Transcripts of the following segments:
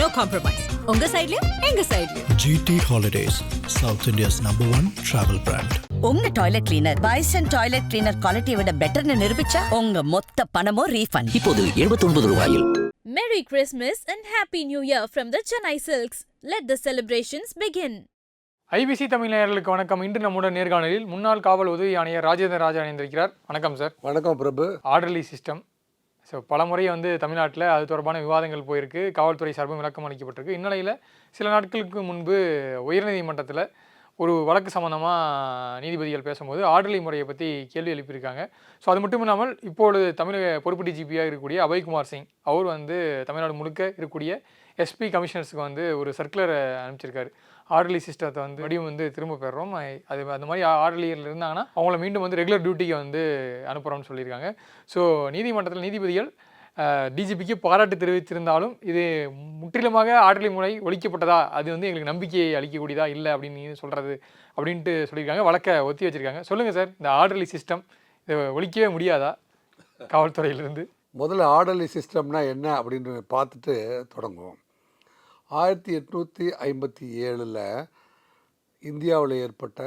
No compromise. உங்க சைடுலயும் எங்க சைடுலயும். GT Holidays, South India's #1 travel brand. உங்க toilet cleaner Bison toilet cleaner குவாலிட்டியை விட பெட்டர்னு நிரூபிச்சா உங்க மொத்த பணமும் ரீஃபண்ட். இப்போது 79 ரூபாயில். Merry Christmas and Happy New Year from the Chennai Silks. Let the celebrations begin. IBC Tamil நேயர்களுக்கு வணக்கம். இன்று நம்முடன் நேர்காணலில் முன்னாள் காவல் உதவி ஆணையர் ராஜேந்திர ராஜா இணைந்திருக்கிறார். வணக்கம் சார். வணக்கம் பிரபு. ஆர்டர்லி சிஸ்டம் பல முறை தமிழ்நாட்டில் அது தொடர்பான விவாதங்கள் போயிருக்கு. காவல்துறை சார்பும் விளக்கம் அளிக்கப்பட்டிருக்கு. இந்நிலையில் சில நாட்களுக்கு முன்பு உயர்நீதிமன்றத்தில் ஒரு வழக்கு சம்பந்தமாக நீதிபதிகள் பேசும்போது ஆர்டர்லி முறையை பற்றி கேள்வி எழுப்பியிருக்காங்க. ஸோ அது மட்டும் இல்லாமல் இப்பொழுது தமிழக பொறுப்பு டிஜிபியாக இருக்கக்கூடிய அபய்குமார் சிங் அவர் தமிழ்நாடு முழுக்க இருக்கக்கூடிய எஸ்பி கமிஷனர்ஸுக்கு ஒரு சர்க்குலரை அனுப்பிச்சிருக்காரு. ஆர்டர்லி சிஸ்டத்தை மறுபடியும் திரும்ப பெறுறோம், அது அந்த மாதிரி ஆர்டர்லியில் இருந்தாங்கன்னா அவங்கள மீண்டும் ரெகுலர் டியூட்டிக்கு அனுப்புகிறோம்னு சொல்லியிருக்காங்க. ஸோ நீதிமன்றத்தில் நீதிபதிகள் டிஜிபிக்கு பாராட்டு தெரிவித்திருந்தாலும் இது முற்றிலுமாக ஆர்டர்லி முறை ஒழிக்கப்பட்டதா, அது எங்களுக்கு நம்பிக்கையை அளிக்கக்கூடியதா இல்லை அப்படின்னு சொல்கிறது அப்படின்ட்டு சொல்லியிருக்காங்க. வழக்கை ஒத்தி வச்சுருக்காங்க. சொல்லுங்கள் சார், இந்த ஆர்டர்லி சிஸ்டம் இதை ஒழிக்கவே முடியாதா காவல்துறையிலிருந்து? முதல்ல ஆர்டர்லி சிஸ்டம்னா என்ன அப்படின்னு பார்த்துட்டு தொடங்குவோம். 1857 இந்தியாவில் ஏற்பட்ட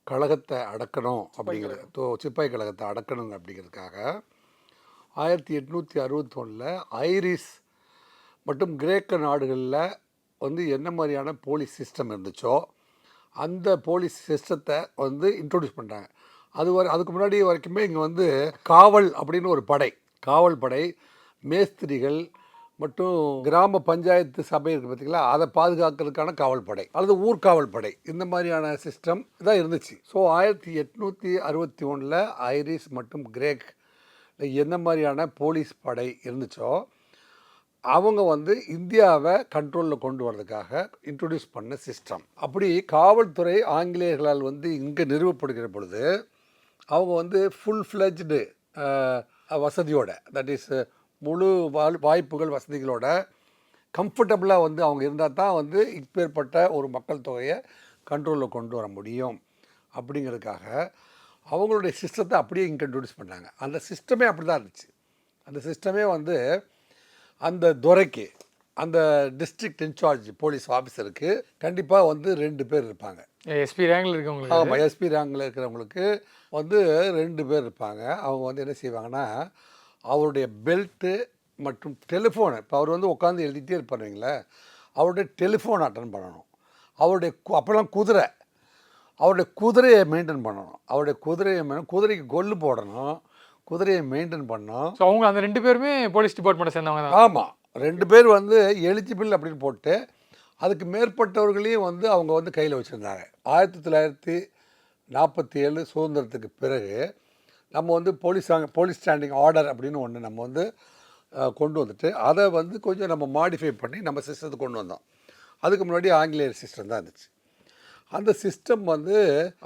கழகத்தை அடக்கணும் அப்படிங்கிறது, சிப்பாய் கழகத்தை அடக்கணும் அப்படிங்கிறதுக்காக 1861 ஐரிஷ் மற்றும் கிரேக்க நாடுகளில் என்ன மாதிரியான போலீஸ் சிஸ்டம் இருந்துச்சோ அந்த போலீஸ் சிஸ்டத்தை இன்ட்ரோடியூஸ் பண்ணுறாங்க. அதுக்கு முன்னாடி வரைக்குமே இங்கே காவல் அப்படின்னு ஒரு படை, காவல் படை, மேஸ்திரிகள் மற்றும் கிராம பஞ்சாயத்து சபை இருக்குது பார்த்திங்களா, அதை பாதுகாக்கிறதுக்கான காவல் படை அல்லது ஊர்காவல் படை, இந்த மாதிரியான சிஸ்டம் தான் இருந்துச்சு. ஸோ 1861 ஐரிஷ் மற்றும் கிரேக் என்ன மாதிரியான போலீஸ் படை இருந்துச்சோ அவங்க இந்தியாவை கண்ட்ரோலில் கொண்டு வர்றதுக்காக இன்ட்ரொடியூஸ் பண்ண சிஸ்டம். அப்படி காவல்துறை ஆங்கிலேயர்களால் இங்கே நிறுவப்படுகிற பொழுது அவங்க ஃபுல் ஃப்ளெஜ்டு வசதியோட, தட் இஸ் முழு வாய்ப்புகள் வசதிகளோட கம்ஃபர்டபுளாக அவங்க இருந்தால் தான் இப்பேற்பட்ட ஒரு மக்கள் தொகையை கண்ட்ரோலில் கொண்டு வர முடியும். அப்படிங்கிறதுக்காக அவங்களுடைய சிஸ்டத்தை அப்படியே இங்கே இன்ட்ரடியூஸ் பண்ணாங்க. அந்த சிஸ்டமே அப்படி தான் இருந்துச்சு. அந்த சிஸ்டமே அந்த துறைக்கு, அந்த டிஸ்ட்ரிக்ட் இன்சார்ஜ் போலீஸ் ஆஃபீஸருக்கு கண்டிப்பாக 2 பேர் இருப்பாங்க. எஸ்பி ரேங்கில் இருக்கவங்களுக்கு, ஆமாம், எஸ்பி ரேங்கில் இருக்கிறவங்களுக்கு 2 பேர் இருப்பாங்க. அவங்க என்ன செய்வாங்கன்னா அவருடைய பெல்ட்டு மற்றும் டெலிஃபோனை, இப்போ அவர் உட்காந்து எழுதிட்டே இருப்பாருங்களே, அவருடைய டெலிஃபோன் அட்டன் பண்ணணும். அவருடைய அப்போல்லாம் அவருடைய குதிரையை மெயின்டைன் பண்ணணும். அவருடைய குதிரைக்கு கொல்லு போடணும், குதிரையை மெயின்டைன் பண்ணணும். ஸோ அவங்க அந்த 2 பேருமே போலீஸ் டிபார்ட்மெண்ட்டை சேர்ந்தவங்க தான். ஆமாம், 2 பேர் எலிஜிபிள் அப்படின்னு போட்டு அதுக்கு மேற்பட்டவர்களையும் அவங்க கையில் வச்சுருந்தாங்க. 1947 சுதந்திரத்துக்கு பிறகு நம்ம போலீஸ் ஸ்டாண்டிங் ஆர்டர் அப்படின்னு ஒன்று நம்ம கொண்டு வந்துட்டு அதை கொஞ்சம் நம்ம மாடிஃபை பண்ணி நம்ம சிஸ்டத்துக்கு கொண்டு வந்தோம். அதுக்கு முன்னாடி ஆங்கிலேயர் சிஸ்டம் தான் இருந்துச்சு. அந்த சிஸ்டம்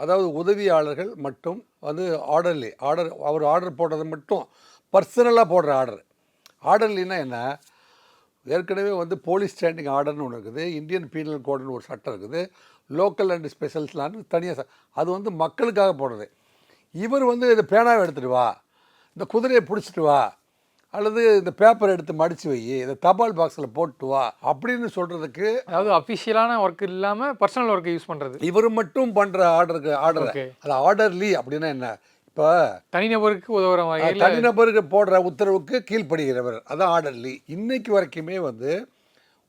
அதாவது உதவியாளர்கள் மட்டும் அவர் ஆர்டர் போடுறது மட்டும் பர்சனலாக போடுற ஆர்டர்லின்னா என்ன, ஏற்கனவே போலீஸ் ஸ்டாண்டிங் ஆர்டர்னு ஒன்று இருக்குது, இந்தியன் பீனல் கோடுன்னு ஒரு சட்டம் இருக்குது, லோக்கல் அண்ட் ஸ்பெஷல்ஸ்லான்னு தனியாக அது மக்களுக்காக போடுறது. இவர் இந்த பேனாவை எடுத்துகிட்டு வா, இந்த குதிரையை பிடிச்சிட்டு வா, அல்லது இந்த பேப்பர் எடுத்து மடித்து வை, இந்த தபால் பாக்ஸில் போட்டு வா அப்படின்னு சொல்கிறதுக்கு, அதாவது அஃபிஷியலான ஒர்க் இல்லாமல் பர்சனல் ஒர்க்கை யூஸ் பண்ணுறது, இவர் மட்டும் பண்ணுற ஆர்டர் அது ஆர்டர்லி அப்படின்னா என்ன, இப்போ தனிநபருக்கு உதவுற மாதிரி, தனிநபருக்கு போடுற உத்தரவுக்கு கீழ்ப்படுகிறவர், அதான் ஆர்டர்லி. இன்னைக்கு வரைக்குமே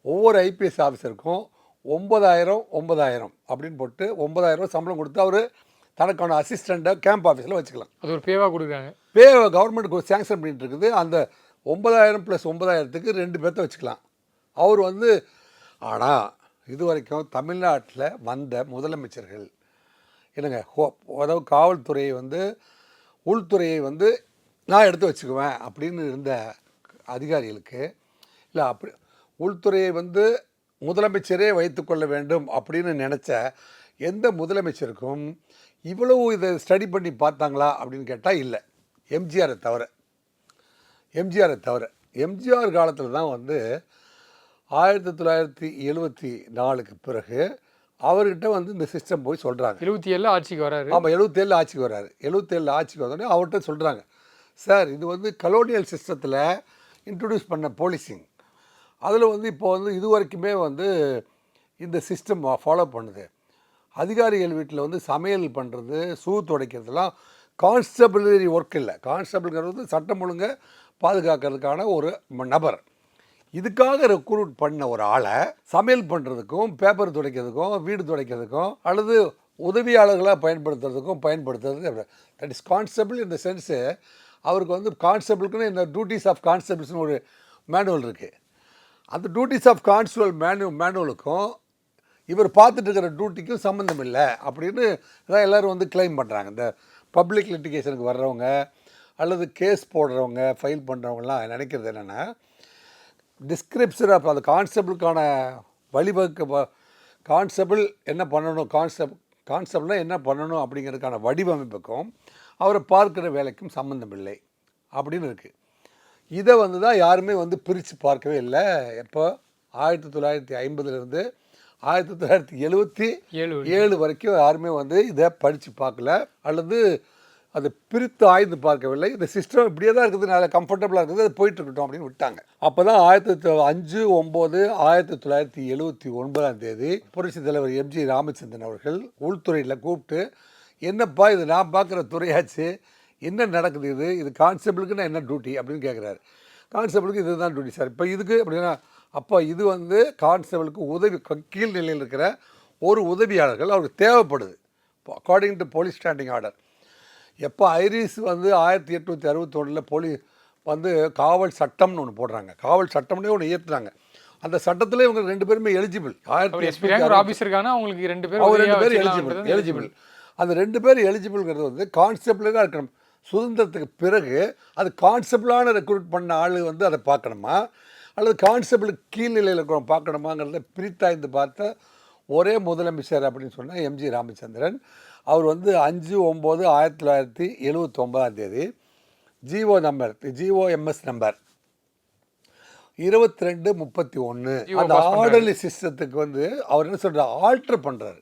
ஒவ்வொரு ஐபிஎஸ் ஆஃபீஸருக்கும் 9000 அப்படின்னு போட்டு 9000 சம்பளம் கொடுத்து அவர் தனக்கான அசிஸ்டண்ட்டை கேம்ப் ஆஃபீஸில் வச்சுக்கலாம். அது ஒரு பேவாக கொடுக்குறாங்க. கவர்மெண்ட்டுக்கு சேங்ஷன் பண்ணிட்டு இருக்குது. அந்த 9000 + 9000க்கு 2 பேர்த்த வச்சுக்கலாம். அவர் ஆனால் இது வரைக்கும் தமிழ்நாட்டில் வந்த முதலமைச்சர்கள் என்னங்க, அதாவது காவல்துறையை உள்துறையை நான் எடுத்து வச்சுக்குவேன் அப்படின்னு இருந்த அதிகாரிகளுக்கு, இல்லை அப்படி உள்துறையை முதலமைச்சரே வைத்துக்கொள்ள வேண்டும் அப்படின்னு நினச்ச எந்த முதலமைச்சருக்கும் இவ்வளவு இதை ஸ்டடி பண்ணி பார்த்தாங்களா அப்படின்னு கேட்டால் இல்லை. எம்ஜிஆரை தவிர எம்ஜிஆர் காலத்தில் தான் 1974க்கு பிறகு அவர்கிட்ட இந்த சிஸ்டம் போய் சொல்கிறாங்க. 77 ஆட்சிக்கு வராரு. ஆமாம், 77 ஆட்சிக்கு வராரு. 77 ஆட்சிக்கு வந்தோடனே அவர்கிட்ட சொல்கிறாங்க, சார் இது கலோனியல் சிஸ்டத்தில் இன்ட்ரடியூஸ் பண்ண போலீசிங், அதில் வந்து இப்போ வந்து இது வரைக்குமே வந்து இந்த சிஸ்டம் ஃபாலோ பண்ணுது. அதிகாரிகள் வீட்டில் வந்து சமையல் பண்ணுறது, துடைக்கிறதுலாம் கான்ஸ்டபிளரி ஒர்க் இல்லை. கான்ஸ்டபிள்ங்கிறது வந்து சட்டம் ஒழுங்கை பாதுகாக்கிறதுக்கான ஒரு நபர். இதுக்காக ரெக்ரூட் பண்ண ஒரு ஆளை சமையல் பண்ணுறதுக்கும், பேப்பர் துடைக்கிறதுக்கும், வீடு துடைக்கிறதுக்கும், அல்லது உதவியாளர்களாக பயன்படுத்துறது. That is constable. இந்த சென்ஸு அவருக்கு வந்து கான்ஸ்டபிளுக்குன்னு இந்த டியூட்டிஸ் ஆஃப் கான்ஸ்டபிள்ஸ்னு ஒரு மேனுவல் இருக்குது. அந்த டியூட்டிஸ் ஆஃப் கான்ஸ்டபிள் மேனுவலுக்கும் இவர் பார்த்துட்டு இருக்கிற டியூட்டிக்கும் சம்மந்தம் இல்லை அப்படின்னு தான் எல்லோரும் வந்து கிளைம் பண்ணுறாங்க. இந்த பப்ளிக் லிட்டிகேஷனுக்கு வர்றவங்க அல்லது கேஸ் போடுறவங்க, ஃபைல் பண்ணுறவங்கலாம் நினைக்கிறது என்னென்னா, டிஸ்கிரிப்ஷன் ஆஃப் அந்த கான்ஸ்டபிளுக்கான கான்ஸ்டபிள் என்ன பண்ணணும், கான்ஸ்டபிள்னால் என்ன பண்ணணும் அப்படிங்கிறதுக்கான வடிவமைப்புக்கும் அவரை பார்க்குற வேலைக்கும் சம்மந்தம் இல்லை அப்படின்னு இருக்குது. இதை வந்து தான் யாருமே வந்து பிரித்து பார்க்கவே இல்லை. எப்போ 1950லேருந்து 1977 வரைக்கும் யாருமே வந்து இதை படித்து பார்க்கல, அல்லது அதை பிரித்து ஆய்ந்து பார்க்கவில்லை. இந்த சிஸ்டம் இப்படியே தான் இருக்குது, நல்லா கம்ஃபர்டபுளாக இருக்குது, அது போயிட்டுருக்கட்டும் அப்படின்னு விட்டாங்க. அப்போ தான் 5/9/1979 புரட்சி தலைவர் எம்ஜி ராமச்சந்திரன் அவர்கள் உள்துறையில் கூப்பிட்டு, என்னப்பா இது நான் பார்க்குற துறையாச்சு, என்ன நடக்குது, இது கான்ஸ்டபிளுக்குன்னா என்ன டியூட்டி அப்படின்னு கேட்குறாரு. கான்ஸ்டபிளுக்கு இது தான் டியூட்டி சார். இப்போ இதுக்கு அப்படின்னா, அப்போ இது வந்து கான்ஸ்டபிளுக்கு உதவி கீழ் நிலையில் இருக்கிற ஒரு உதவியாளர்கள் அவருக்கு தேவைப்படுது according to police standing order. எப்போ ஐரிஸ் வந்து 1861 வந்து காவல் சட்டம்னு ஒன்று போடுறாங்க, காவல் சட்டம்னே ஒன்று இயற்றுறாங்க. அந்த சட்டத்தில் இவங்க 2 பேருமே எலிஜிபிள். அவங்களுக்கு 2 பேர் எலிஜிபிள். அந்த 2 பேர் எலிஜிபிள்ங்கிறது வந்து கான்ஸ்டபிளாக இருக்கணும். சுதந்திரத்துக்கு பிறகு அது கான்ஸ்டபிளான ரெக்ரூட் பண்ண ஆள் வந்து அதை பார்க்கணுமா, அல்லது கான்ஸ்டபிளுக்கு கீழ்நிலையில் இருக்கிறவங்க பார்க்கணுமாங்கிறத பிரித்தாய்ந்து பார்த்த ஒரே முதலமைச்சர் அப்படின்னு சொன்னால் எம்ஜி ராமச்சந்திரன். அவர் வந்து 5/9/1979 ஜிஓஎம்எஸ் நம்பர் 2231 அந்த ஆர்டர்லி சிஸ்டத்துக்கு வந்து அவர் என்ன சொல்கிறார், ஆல்டர் பண்ணுறாரு.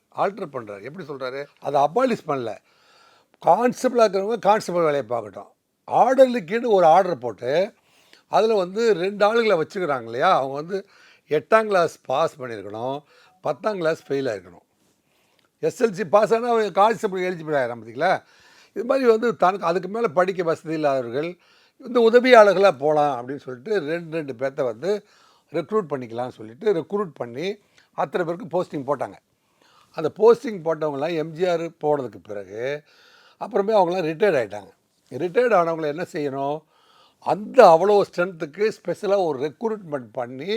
எப்படி சொல்கிறாரு, அதை அபாலிஷ் பண்ணல. கான்ஸ்டபிளாக இருக்கிறவங்க கான்ஸ்டபிள் வேலையை பார்க்கட்டும், ஆர்டர்லிக்குன்னு ஒரு ஆர்டர் போட்டு அதில் வந்து 2 ஆளுகளை வச்சுக்கிறாங்க இல்லையா, அவங்க வந்து 8ஆம் கிளாஸ் பாஸ் பண்ணியிருக்கணும், 10ஆம் கிளாஸ் ஃபெயில் ஆகிருக்கணும். எஸ்எல்சி பாஸ் ஆனால் அவங்க கான்ஸ்டபிள் எலிஜிபிள் ஆகிறாங்க. பார்த்திங்களா, இது மாதிரி வந்து தனக்கு அதுக்கு மேலே படிக்க வசதி இல்லாதவர்கள் இந்த உதவியாளர்களாக போகலாம் அப்படின்னு சொல்லிட்டு 2 பேர்த்த வந்து ரெக்ரூட் பண்ணிக்கலாம்னு சொல்லிட்டு ரெக்ரூட் பண்ணி அத்தனை பேருக்கு போஸ்டிங் போட்டாங்க. அந்த போஸ்டிங் போட்டவங்களாம் எம்ஜிஆர் போனதுக்கு பிறகு அப்புறமே அவங்களாம் ரிட்டையர்ட் ஆகிட்டாங்க. ரிட்டையர்ட் ஆனவங்களை என்ன செய்யணும், அந்த அவ்வளோ ஸ்ட்ரென்த்துக்கு ஸ்பெஷலாக ஒரு ரெக்ரூட்மெண்ட் பண்ணி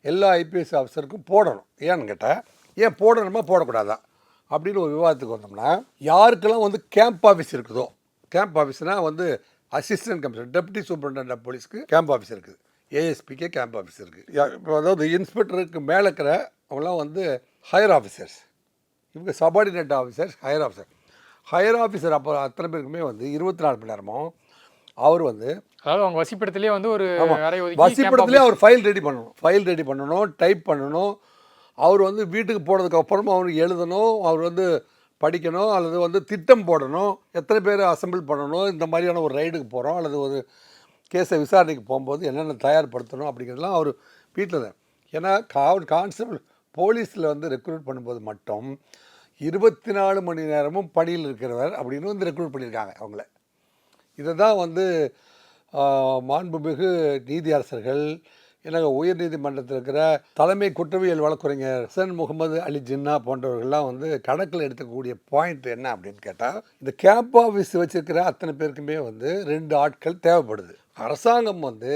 எல்லா ஐபிஎஸ் ஆஃபீஸருக்கும் போடணும். ஏன்னு கேட்டால், ஏன் போடணுமா போடக்கூடாதா அப்படின்னு ஒரு விவாதத்துக்கு வந்தோம்னா, யாருக்கெல்லாம் வந்து கேம்ப் ஆஃபீஸ் இருக்குதோ, கேம்ப் ஆஃபீஸ்னால் வந்து assistant commissioner, deputy superintendent of போலீஸ்க்கு கேம்ப் ஆஃபீஸ் இருக்குது, ஏஎஸ்பிக்கே கேம்ப் ஆஃபீஸ் இருக்குது. இப்போ அதாவது இன்ஸ்பெக்டருக்கு மேலே இருக்கிற அவங்களாம் வந்து ஹையர் ஆஃபீஸர்ஸ், இவங்க சபார்டினேட் ஆஃபீஸர்ஸ், ஹையர் ஆஃபீஸர். அப்போ அத்தனை பேருக்குமே வந்து 24 மணி நேரமும் அவர் வந்து, அதாவது அவங்க வசிப்பிடத்துலேயே வந்து ஒரு வசிப்பிடத்துலேயே அவர் ஃபைல் ரெடி பண்ணணும், டைப் பண்ணணும். அவர் வந்து வீட்டுக்கு போனதுக்கு அப்புறமா அவருக்கு எழுதணும், அவர் வந்து படிக்கணும், அல்லது வந்து திட்டம் போடணும், எத்தனை பேர் அசம்பிள் பண்ணணும், இந்த மாதிரியான ஒரு ரைடுக்கு போகிறோம் அல்லது ஒரு கேஸை விசாரணைக்கு போகும்போது என்னென்ன தயார்படுத்தணும் அப்படிங்கிறதுலாம் அவர் வீட்டில் தான். ஏன்னா கான்ஸ்டபிள் போலீஸில் வந்து ரெக்ரூட் பண்ணும்போது மட்டும் 24 மணி நேரமும் பணியில் இருக்கிறவர் அப்படின்னு வந்து ரெக்ரூட் பண்ணியிருக்காங்க அவங்கள. இதை தான் வந்து மாண்புமிகு நீதியரசர்கள், எனக்கு உயர்நீதிமன்றத்தில் இருக்கிற தலைமை குற்றவியல் வழக்குரைஞர் ஹசன் முகமது அலி ஜின்னா போன்றவர்கள்லாம் வந்து கணக்கில் எடுத்துக்கக்கூடிய பாயிண்ட் என்ன அப்படின்னு கேட்டால், இந்த கேம்ப் ஆஃபீஸ் வச்சுருக்கிற அத்தனை பேருக்குமே வந்து 2 ஆட்கள் தேவைப்படுது. அரசாங்கம் வந்து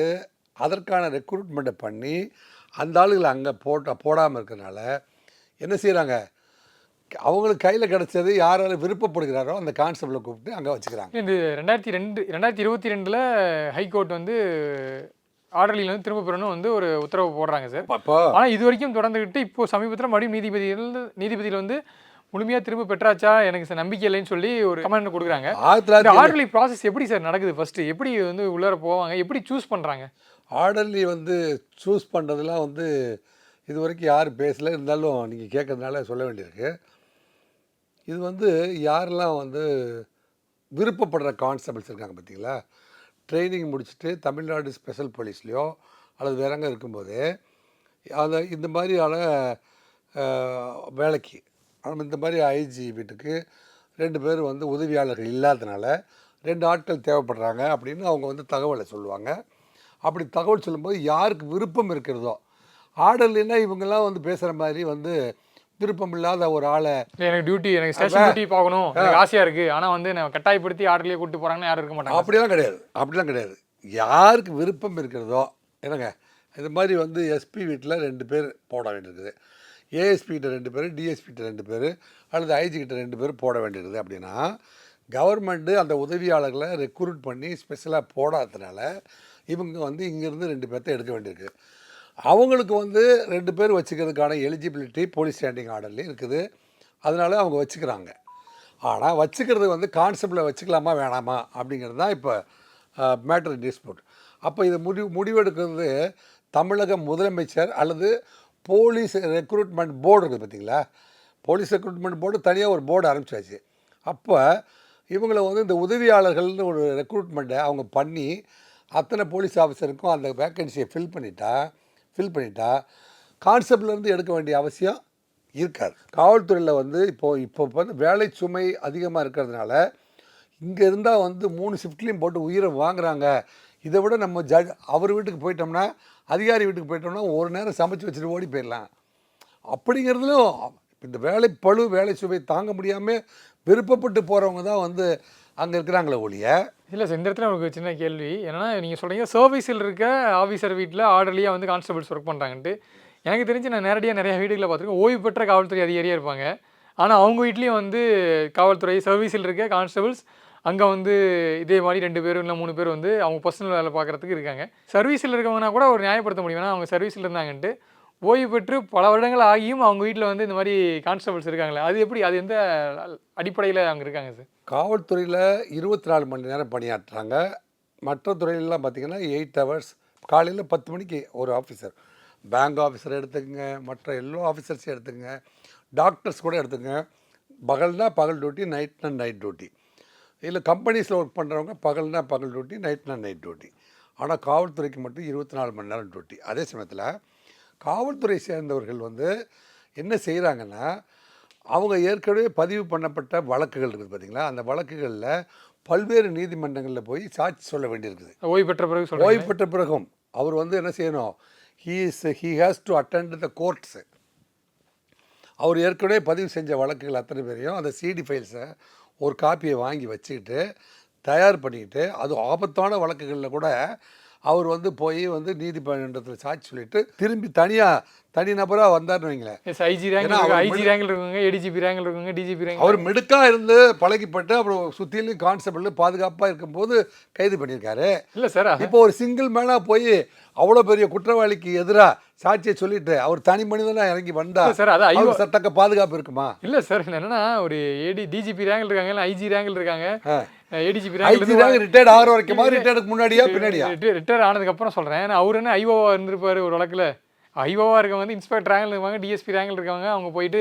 அதற்கான ரெக்ரூட்மெண்ட்டை பண்ணி அந்த ஆளுகளை அங்கே போடாமல் இருக்கிறதுனால என்ன செய்கிறாங்க, அவங்களுக்கு கையில் கிடச்சது யாரால விருப்பப்படுகிறாரோ அந்த கான்ஸ்டபிளை கூப்பிட்டு அங்கே வச்சுக்கிறாங்க. இந்த 2022 ஹைகோர்ட் வந்து ஆர்டர்லியில் வந்து திரும்ப பெறணும் வந்து ஒரு உத்தரவு போடுறாங்க சார். ஆனால் இது வரைக்கும் தொடர்ந்துக்கிட்டு இப்போ சமீபத்தில் மறுபடியும் நீதிபதியில் வந்து முழுமையாக திரும்ப பெற்றாச்சா எனக்கு நம்பிக்கை இல்லைன்னு சொல்லி ஒரு கமெண்ட் கொடுக்குறாங்க. ஆர்டர்லி ப்ராசஸ் எப்படி சார் நடக்குது, ஃபஸ்ட்டு எப்படி வந்து உள்ளார போவாங்க, எப்படி சூஸ் பண்ணுறாங்க? ஆர்டர்லி வந்து சூஸ் பண்ணுறதுலாம் வந்து இது வரைக்கும் யாரும் பேசலை, இருந்தாலும் நீங்கள் கேட்கறதுனால சொல்ல வேண்டியிருக்கு. இது வந்து யாரெல்லாம் வந்து விருப்பப்படுற கான்ஸ்டபிள்ஸ் இருக்காங்க பார்த்தீங்களா, ட்ரைனிங் முடிச்சுட்டு தமிழ்நாடு ஸ்பெஷல் போலீஸ்லையோ அல்லது வேறங்க இருக்கும்போது அதை இந்த மாதிரியான வேலைக்கு இந்த மாதிரி ஐஜி வீட்டுக்கு 2 பேர் வந்து உதவியாளர்கள் இல்லாதனால 2 ஆட்கள் தேவைப்படுறாங்க அப்படின்னு அவங்க வந்து தகவலை சொல்லுவாங்க. அப்படி தகவல் சொல்லும்போது யாருக்கு விருப்பம் இருக்கிறதோ, ஆர்டர்லைன்னா இவங்கெல்லாம் வந்து பேசுகிற மாதிரி வந்து விருப்பம் இல்லாத ஒரு ஆளை எனக்கு டியூட்டி, எனக்கு ஸ்டேஷன் டியூட்டி பார்க்கணும், எனக்கு ஆசையாக இருக்குது, ஆனால் வந்து நான் கட்டாயப்படுத்தி ஆர்டர்லேயே கூப்பிட்டு போகிறாங்கன்னா யாரும் இருக்க மாட்டாங்க. அப்படிலாம் கிடையாது. யாருக்கு விருப்பம் இருக்கிறதோ, என்னங்க இது மாதிரி வந்து எஸ்பி வீட்டில் 2 பேர் போட வேண்டியிருக்குது, ஏஎஸ்பி கிட்ட 2 பேர், டிஎஸ்பி கிட்ட 2 பேர், அல்லது ஐஜி கிட்ட 2 பேர் போட வேண்டியிருக்குது அப்படின்னா கவர்மெண்ட்டு அந்த உதவியாளர்களை ரெக்ரூட் பண்ணி ஸ்பெஷலாக போடாததுனால இவங்க வந்து இங்கேருந்து 2 பேர்த்த எடுக்க வேண்டியிருக்கு. அவங்களுக்கு வந்து 2 பேர் வச்சுக்கிறதுக்கான எலிஜிபிலிட்டி போலீஸ் ஸ்டாண்டிங் ஆர்டர்லேயும் இருக்குது. அதனால அவங்க வச்சுக்கிறாங்க. ஆனால் வச்சுக்கிறது வந்து கான்ஸ்டபிளை வச்சுக்கலாமா வேணாமா அப்படிங்கிறது தான் இப்போ மேட்டர் டிஸ்பியூட். அப்போ இதை முடிவெடுக்கிறது தமிழக முதலமைச்சர் அல்லது போலீஸ் ரெக்ரூட்மெண்ட் போர்டு இருக்குது பார்த்தீங்களா. போலீஸ் ரெக்ரூட்மெண்ட் போர்டு தனியாக ஒரு போர்டு ஆரம்பிச்சாச்சு. அப்போ இவங்களை வந்து இந்த உதவியாளர்கள்னு ஒரு ரெக்ரூட்மெண்ட்டை அவங்க பண்ணி அத்தனை போலீஸ் ஆஃபீஸருக்கும் அந்த வேக்கன்சியை ஃபில் பண்ணிட்டா கான்ஸ்டபிள்லேருந்து எடுக்க வேண்டிய அவசியம் இருக்காது. காவல்துறையில் வந்து இப்போ வந்து வேலை சுமை அதிகமாக இருக்கிறதுனால இங்கே இருந்தால் வந்து 3 ஷிஃப்ட்லேயும் போட்டு உயிரை வாங்குறாங்க. இதை விட நம்ம அவர் வீட்டுக்கு போயிட்டோம்னா, அதிகாரி வீட்டுக்கு போயிட்டோம்னா ஒரு நேரம் சமைச்சு வச்சுட்டு ஓடி போயிடலாம். அப்படிங்கிறதுலும் இந்த வேலை சுமை தாங்க முடியாமல் விருப்பப்பட்டு போகிறவங்க தான் வந்து அங்கே இருக்கிறாங்களே ஒழிய. இல்லை சார், இந்த இடத்துல உங்களுக்கு சின்ன கேள்வி என்னன்னா, நீங்கள் சொல்கிறீங்க சர்வீஸில் இருக்க ஆஃபீஸர் வீட்டில் ஆர்டர்லியாக வந்து கான்ஸ்டபிள்ஸ் ஒர்க் பண்ணுறாங்கன்ட்டு. எனக்கு தெரிஞ்சு நான் நேரடியாக நிறைய வீடுகளில் பார்த்துருக்கேன், ஓய்வு பெற்ற காவல்துறை அதிகாரியாக இருப்பாங்க. ஆனால் அவங்க வீட்லேயும் வந்து காவல்துறை சர்வீஸில் இருக்க கான்ஸ்டபிள்ஸ் அங்கே வந்து இதே மாதிரி 2 பேர் இல்லை 3 பேர் வந்து அவங்க பர்சனல் வேலை பார்க்குறதுக்கு இருக்காங்க. சர்வீஸில் இருக்கவங்கன்னா கூட ஒரு நியாயப்படுத்த முடியும், ஏன்னா அவங்க சர்வீஸில் இருந்தாங்கன்ட்டு. ஓய்வு பெற்று பல வருடங்கள் ஆகியும் அவங்க வீட்டில் வந்து இந்த மாதிரி கான்ஸ்டபிள்ஸ் இருக்காங்களே, அது எப்படி, அது எந்த அடிப்படையில் அவங்க இருக்காங்க சார்? காவல்துறையில் 24 மணி நேரம் பணியாற்றுறாங்க. மற்ற துறையிலலாம் பார்த்திங்கன்னா 8 ஹவர்ஸ். காலையில் 10 மணிக்கு ஒரு ஆஃபீஸர், பேங்க் ஆஃபீஸர் எடுத்துக்கங்க, மற்ற எல்லா ஆஃபீஸர்ஸையும் எடுத்துக்கங்க, டாக்டர்ஸ் கூட எடுத்துக்கங்க. பகல்னா பகல் டியூட்டி, நைட்னா நைட் டியூட்டி. இல்லை கம்பெனிஸில் ஒர்க் பண்ணுறவங்க பகல்னா பகல் டியூட்டி, நைட்னா நைட் டியூட்டி. ஆனால் காவல்துறைக்கு மட்டும் 24 மணி நேரம் டியூட்டி. அதே சமயத்தில் காவல்துறை சேர்ந்தவர்கள் வந்து என்ன செய்கிறாங்கன்னா, அவங்க ஏற்கனவே பதிவு பண்ணப்பட்ட வழக்குகள் இருக்குது பார்த்தீங்களா, அந்த வழக்குகளில் பல்வேறு நீதிமன்றங்களில் போய் சாட்சி சொல்ல வேண்டியிருக்குது. ஓய்வு பெற்ற பிறகும் அவர் வந்து என்ன செய்யணும், he has to attend the courts. அவர் ஏற்கனவே பதிவு செஞ்ச வழக்குகள் அத்தனை பேரையும் அந்த சிடி ஃபைல்ஸை ஒரு காப்பியை வாங்கி வச்சுக்கிட்டு தயார் பண்ணிக்கிட்டு, அது ஆபத்தான வழக்குகளில் கூட அவர் வந்து போய் வந்து நீதிமன்றத்தில் சாட்சி சொல்லிட்டு திரும்பி தனி நபராக வந்தார்னு வைங்களேன். அவர் மிடுக்காக இருந்து பழகிப்பட்டு அப்புறம் சுற்றிலும் கான்ஸ்டபிள் பாதுகாப்பாக இருக்கும்போது கைது பண்ணியிருக்காரு. இல்லை சார், இப்போ ஒரு சிங்கிள் மேனாக போய் அவ்வளோ பெரிய குற்றவாளிக்கு எதிராக சாட்சியை சொல்லிட்டு அவர் தனி மனிதனாக இறங்கி வந்தா சார், அது சட்டக்க பாதுகாப்பு இருக்குமா? இல்லை சார், என்னன்னா ஒரு டிஜிபி ரேங்கில் இருக்காங்க, இல்லை ஐஜி ரேங்கில் இருக்காங்க. ஏடிஜிபி ரிட்டையர்ட் ஆகிற வரைக்கும் ரிட்டையர்டுக்கு முன்னாடியா பின்னாடியா? ரிட்டையர் ஆனதுக்கப்புறம் சொல்கிறேன். அவர் என்ன ஐஓவா இருந்திருப்பாரு ஒரு வழக்கில். ஐஓவா இருக்கவங்க வந்து இன்ஸ்பெக்டர் ரேங்கில் இருக்காங்க, டிஎஸ்பி ரேங்கில் இருக்கவங்க. அவங்க போயிட்டு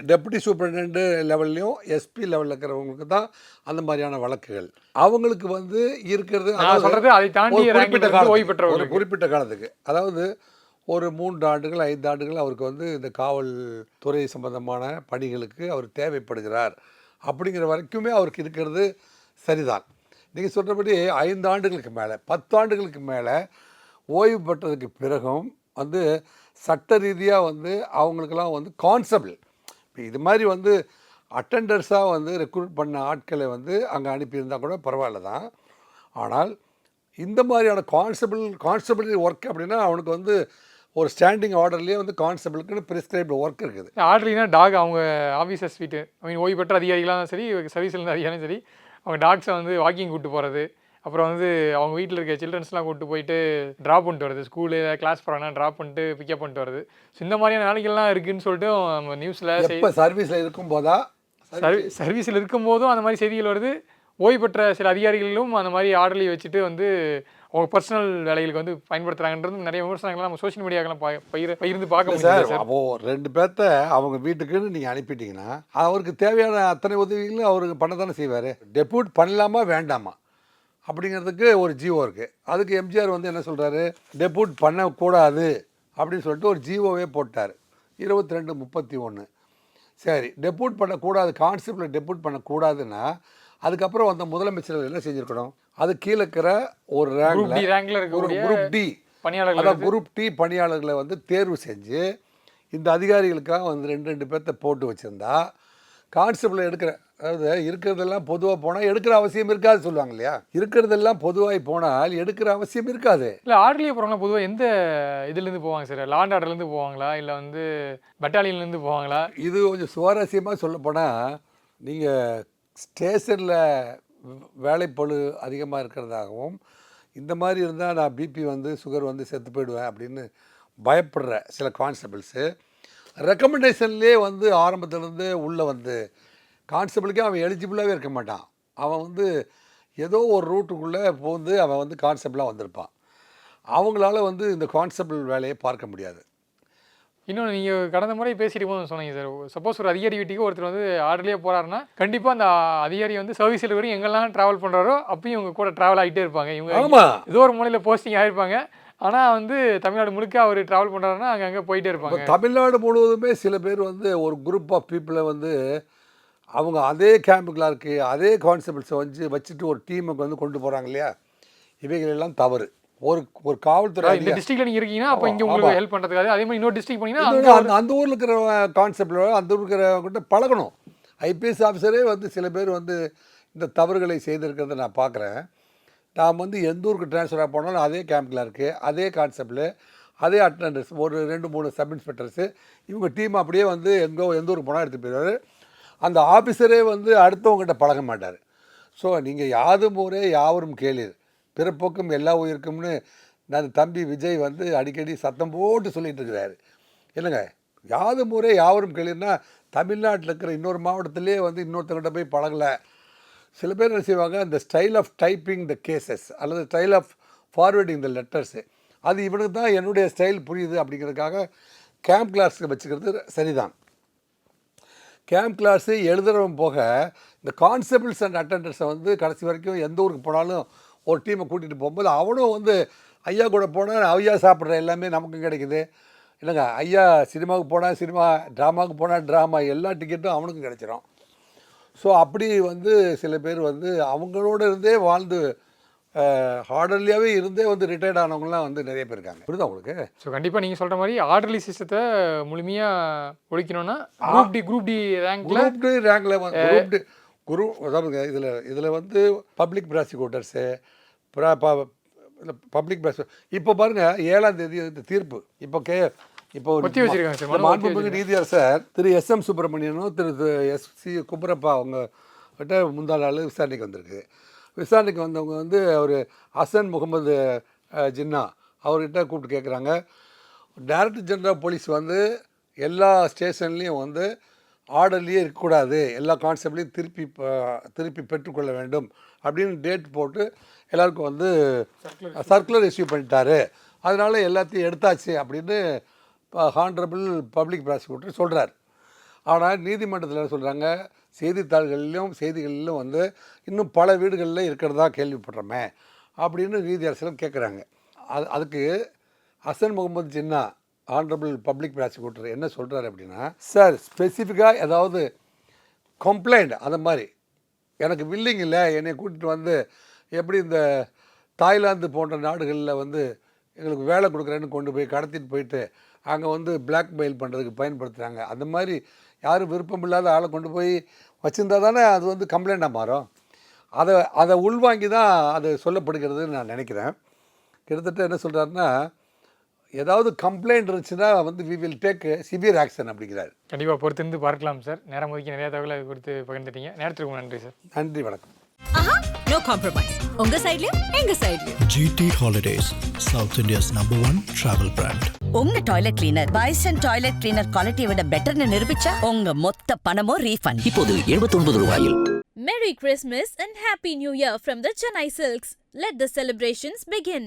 டெப்யூட்டி சூப்பரிண்டென்ட் லெவல்லையும் எஸ்பி லெவலில் இருக்கிறவங்களுக்கு தான் அந்த மாதிரியான வழக்குகள். அவங்களுக்கு வந்து இருக்கிறது சொல்கிறது அதை தாண்டி ஒரு குறிப்பிட்ட காலத்துக்கு, அதாவது ஒரு 3 ஆண்டுகள் 5 ஆண்டுகள் அவருக்கு வந்து இந்த காவல்துறை சம்பந்தமான பணிகளுக்கு அவர் தேவைப்படுகிறார். அப்படிங்கிற வரைக்குமே அவருக்கு இருக்கிறது சரிதான். நீங்கள் சொல்கிறபடி 5 ஆண்டுகளுக்கு மேலே 10 ஆண்டுகளுக்கு மேலே ஓய்வு பெற்றதுக்கு பிறகும் வந்து சட்ட ரீதியாக வந்து அவங்களுக்கெல்லாம் வந்து கான்ஸ்டபிள் இப்போ இது மாதிரி வந்து அட்டெண்டர்ஸாக வந்து ரெக்ரூட் பண்ண ஆட்களை வந்து அங்கே அனுப்பியிருந்தால் கூட பரவாயில்ல தான். ஆனால் இந்த மாதிரியான கான்ஸ்டபிள் ஒர்க் அப்படின்னா அவனுக்கு வந்து ஒரு ஸ்டாண்டிங் ஆர்டர்லேயே வந்து கான்ஸ்டபிளுக்குன்னு ப்ரிஸ்கிரைப்டு ஒர்க் இருக்குது. ஆர்டர்லினா டாக் அவங்க ஆஃபீஸர்ஸ் வீட்டு ஓய்வு பெற்ற அதிகாரிகளாலும் சரி, சர்வீஸில் இருந்த அதிகாரியும் சரி, அவங்க டாக்ஸை வந்து வாக்கிங் கூப்பிட்டு போகிறது, அப்புறம் வந்து அவங்க வீட்டில் இருக்க சில்ட்ரன்ஸ்லாம் கூப்பிட்டு போயிட்டு ட்ராப் பண்ணிட்டு வருது, ஸ்கூலு கிளாஸ் போகிறாங்கன்னா ட்ராப் பண்ணிட்டு பிக்கப் பண்ணிட்டு வருது. ஸோ இந்த மாதிரியான வேலைகள்லாம் இருக்குதுன்னு சொல்லிட்டு நம்ம நியூஸில் சர்வீஸில் இருக்கும்போதா சர்வீஸில் இருக்கும்போதும் அந்த மாதிரி செய்திகள் வருது. ஓய்வு பெற்ற சில அதிகாரிகளும் அந்த மாதிரி ஆர்டர்லி வச்சுட்டு வந்து அவங்க பர்சனல் வேலைகளுக்கு வந்து பயன்படுத்துகிறாங்கன்றது நிறைய விமர்சனங்கள்லாம் நம்ம சோஷியல் மீடியாக்கெல்லாம் பகிர்ந்து பார்க்க முடியாது சார். அப்போது 2 பேர்த்த அவங்க வீட்டுக்குன்னு நீங்கள் அனுப்பிட்டீங்கன்னா அவருக்கு தேவையான அத்தனை உதவிகளும் அவருக்கு பண்ண தானே செய்வார். டெப்யூட் பண்ணலாமா வேண்டாமா அப்படிங்கிறதுக்கு ஒரு ஜிஓ இருக்குது. அதுக்கு எம்ஜிஆர் வந்து என்ன சொல்கிறாரு, டெப்யூட் பண்ணக்கூடாது அப்படின்னு சொல்லிட்டு ஒரு ஜிஓவே போட்டார் 22/31. சரி, டெபூட் பண்ணக்கூடாது, கான்ஸ்டபிளை டெபூட் பண்ணக்கூடாதுன்னா அதுக்கப்புறம் வந்த முதலமைச்சர்கள் என்ன செஞ்சுருக்கணும்? அது கீழே இருக்கிற ஒரு ரேங்கில் ஒரு குரூப் டி அதான் குரூப் டி பணியாளர்களை வந்து தேர்வு செஞ்சு இந்த அதிகாரிகளுக்காக வந்து 2 பேர்த்த போட்டு வச்சுருந்தா கான்ஸ்டபிளை அதாவது இருக்கிறதெல்லாம் பொதுவாக போனால் எடுக்கிற அவசியம் இருக்காது சொல்லுவாங்க இல்லையா? இருக்கிறதெல்லாம் பொதுவாக போனால் எடுக்கிற அவசியம் இருக்காது. இல்லை, ஆர்டர்லேயே போகிறாங்களா? பொதுவாக எந்த இதுலேருந்து போவாங்க சார்? லா அண்ட் ஆர்டர்லேருந்து போவாங்களா, இல்லை வந்து பட்டாலியன்லேருந்து போவாங்களா? இது கொஞ்சம் சுவாரஸ்யமாக சொல்லப்போனால், நீங்கள் ஸ்டேஷனில் வேலைப்பளு அதிகமாக இருக்கிறதாகவும் இந்த மாதிரி இருந்தால் நான் பிபி வந்து சுகர் வந்து செத்து போயிடுவேன் அப்படின்னு பயப்படுற சில கான்ஸ்டபிள்ஸு ரெக்கமெண்டேஷன்லேயே வந்து ஆரம்பத்துலேருந்து உள்ளே வந்து கான்ஸ்டபிளுக்கே அவன் எலிஜிபிளாகவே இருக்க மாட்டான். அவன் வந்து ஏதோ ஒரு ரூட்டுக்குள்ளே போந்து அவன் வந்து கான்ஸ்டபிளாக வந்திருப்பான். அவங்களால வந்து இந்த கான்ஸ்டபிள் வேலையை பார்க்க முடியாது. இன்னொன்று நீங்கள் கடந்த முறை பேசிட்டு போது சொன்னீங்க சார், சப்போஸ் ஒரு அதிகாரி வீட்டுக்கு ஒருத்தர் வந்து ஆர்டர்லேயே போகிறாருன்னா கண்டிப்பாக அந்த அதிகாரி வந்து சர்வீஸில் வரைக்கும் எங்கெல்லாம் ட்ராவல் பண்ணுறாரோ அப்பயும் இவங்க கூட ட்ராவல் ஆகிட்டே இருப்பாங்க. இவங்க ஏதோ ஒரு மூலையில் போஸ்டிங் ஆகிருப்பாங்க, ஆனால் வந்து தமிழ்நாடு முழுக்க அவர் ட்ராவல் பண்ணுறாருன்னா அங்கங்கே போயிட்டே இருப்பாங்க. தமிழ்நாடு முழுவதுமே சில பேர் வந்து ஒரு குரூப் ஆஃப் பீப்புளை வந்து அவங்க அதே கேம்புக்கெலாம் இருக்குது, அதே கான்ஸ்டபிள்ஸை வச்சுட்டு ஒரு டீமுக்கு வந்து கொண்டு போகிறாங்க இல்லையா? இவைகள் எல்லாம் தவறு. ஒரு காவல்துறை இந்த டிஸ்ட்ரிக்ட்ல நீங்க இருக்கீங்கன்னா அப்போ இங்கே உங்களுக்கு ஹெல்ப் பண்ணுறதுக்காக, அதே மாதிரி இன்னொரு டிஸ்ட்ரிக்ட் போனீங்கன்னா அந்த ஊரில் இருக்கிற கான்ஸ்டபிள் அந்த ஊரில் இருக்கிறவங்கிட்ட பழகணும். ஐபிஎஸ் ஆஃபீஸரே வந்து சில பேர் வந்து இந்த தவறுகளை செய்திருக்கிறத நான் பார்க்குறேன். நாம் வந்து எந்த ஊருக்கு ட்ரான்ஸ்ஃபராக போனாலும் அதே கேம்பில் இருக்குது, அதே கான்ஸ்டபிள், அதே அட்டண்டன்ஸ், ஒரு 2-3 சப் இன்ஸ்பெக்டர்ஸு, இவங்க டீம் அப்படியே வந்து எந்த ஊருக்கு போனால் எடுத்து போயிடுவார். அந்த ஆஃபீஸரே வந்து அடுத்தவங்ககிட்ட பழக மாட்டார். ஸோ நீங்கள் யாதும் ஊரே யாவரும் கேளீர், பிறப்போக்கும் எல்லா உயிருக்கும்னு நான் தம்பி விஜய் வந்து அடிக்கடி சத்தம் போட்டு சொல்லிகிட்டு இருக்கிறாரு. இல்லைங்க, யாதும் ஊரே யாவரும் கேளீர்னா தமிழ்நாட்டில் இருக்கிற இன்னொரு மாவட்டத்திலே வந்து இன்னொருத்தங்கிட்ட போய் பழகலை. சில பேர் என்ன செய்வாங்க, இந்த style of typing the cases அல்லது style of forwarding the letters, அது இவனுக்கு தான் என்னுடைய ஸ்டைல் புரியுது அப்படிங்கிறதுக்காக கேம்ப் கிளாஸுக்கு வச்சுக்கிறது சரிதான். கேம்ப் கிளாஸு எழுதுறவன் போக இந்த கான்ஸ்டபிள்ஸ் அண்ட் அட்டண்டர்ஸை வந்து கடைசி வரைக்கும் எந்த ஊருக்கு போனாலும் ஒரு டீமை கூட்டிகிட்டு போகும்போது அவனும் வந்து ஐயா கூட போனால் ஐயா சாப்பிட்ற எல்லாமே நமக்கும் கிடைக்குது. இல்லைங்க, ஐயா சினிமாவுக்கு போனால் சினிமா, ட்ராமாவுக்கு போனால் ட்ராமா, எல்லா டிக்கெட்டும் அவனுக்கும் கிடைச்சிடும். ஸோ அப்படி வந்து சில பேர் வந்து அவங்களோட இருந்தே வாழ்ந்து ஆர்டர்லியாகவே இருந்தே வந்து ரிட்டையர்ட் ஆனவங்களாம் வந்து நிறைய பேர் இருக்காங்க. புரியுதா உங்களுக்கு? ஸோ கண்டிப்பாக நீங்கள் சொல்கிற மாதிரி ஆர்டர்லி சிஸ்டத்தை முழுமையாக ஒழிக்கணும்னா குரூப் டி ரேங்கில் அதாவது இதில் வந்து பப்ளிக் ப்ராசிக்யூட்டர்ஸு பப்ளிக் இப்போ பாருங்கள் 7ஆம் தேதி தீர்ப்பு இப்போ மாண்புமிகு நீதியரசர் திரு எஸ்எம் சுப்பிரமணியனும் திரு எஸ்சி குமரப்பா அவங்க கிட்ட முந்தா நாள் விசாரணைக்கு வந்திருக்கு. விசாரணைக்கு வந்தவங்க வந்து அவர் ஹசன் முகமது ஜின்னா அவர்கிட்ட கூப்பிட்டு கேட்குறாங்க, டைரக்டர் ஜெனரல் ஆஃப் போலீஸ் வந்து எல்லா ஸ்டேஷன்லேயும் வந்து ஆர்டர்லேயே இருக்கக்கூடாது, எல்லா கான்ஸ்டபிளையும் திருப்பி பெற்றுக்கொள்ள வேண்டும் அப்படின்னு டேட் போட்டு எல்லாருக்கும் வந்து சர்க்குலர் இஷ்யூ பண்ணிட்டாரு, அதனால் எல்லாத்தையும் எடுத்தாச்சு அப்படின்னு ஹானரபிள் பப்ளிக் ப்ராசிக்யூட்டர் சொல்கிறார். ஆனால் நீதிமன்றத்தில் சொல்கிறாங்க, செய்திகளிலும் வந்து இன்னும் பல வீடுகளில் இருக்கிறதா கேள்விப்படுறோமே அப்படின்னு நீதியரசரும் கேட்குறாங்க. அதுக்கு Hasan Muhammad Jinnah honourable public prosecutor என்ன சொல்கிறார் அப்படின்னா, சார் ஸ்பெசிஃபிக்காக ஏதாவது கம்ப்ளைண்ட் அந்த மாதிரி எனக்கு வில்லிங் இல்லை, என்னை கூட்டிகிட்டு வந்து எப்படி இந்த தாய்லாந்து போன்ற நாடுகளில் வந்து எங்களுக்கு வேலை கொடுக்குறேன்னு கொண்டு போய் கடத்திட்டு போயிட்டு அங்கே வந்து பிளாக்மெயில் பண்ணுறதுக்கு பயன்படுத்துகிறாங்க, அந்த மாதிரி யாரும் விருப்பம் இல்லாத ஆளை கொண்டு போய் வச்சுருந்தா தானே அது வந்து கம்ப்ளைண்ட்டாக மாறும். அதை உள்வாங்கி தான் அது சொல்லப்படுகிறதுன்னு நான் நினைக்கிறேன். கிட்டத்தட்ட என்ன சொல்கிறாருன்னா, ஏதாவது கம்ப்ளைண்ட் இருந்துச்சுன்னா வந்து we will take severe action அப்படிங்கிறார். கண்டிப்பாக பொறுத்திருந்து பார்க்கலாம் சார். நேரம் ஒதுக்கி நிறைய தகவலை குறித்து பகிர்ந்துட்டீங்க. நேரத்துக்கு நன்றி சார். நன்றி, வணக்கம். No compromise. உங்க சைடுலயும் எங்க சைடுலயும். GT Holidays, South India's #1 travel brand. உங்க toilet cleaner Bison toilet cleaner குவாலிட்டியை விட பெட்டர்னு நிரூபிச்சா உங்க மொத்த பணமும் ரீஃபண்ட். இப்போது 79 ரூபாயில். Merry Christmas and Happy New Year from the Chennai Silks. Let the celebrations begin.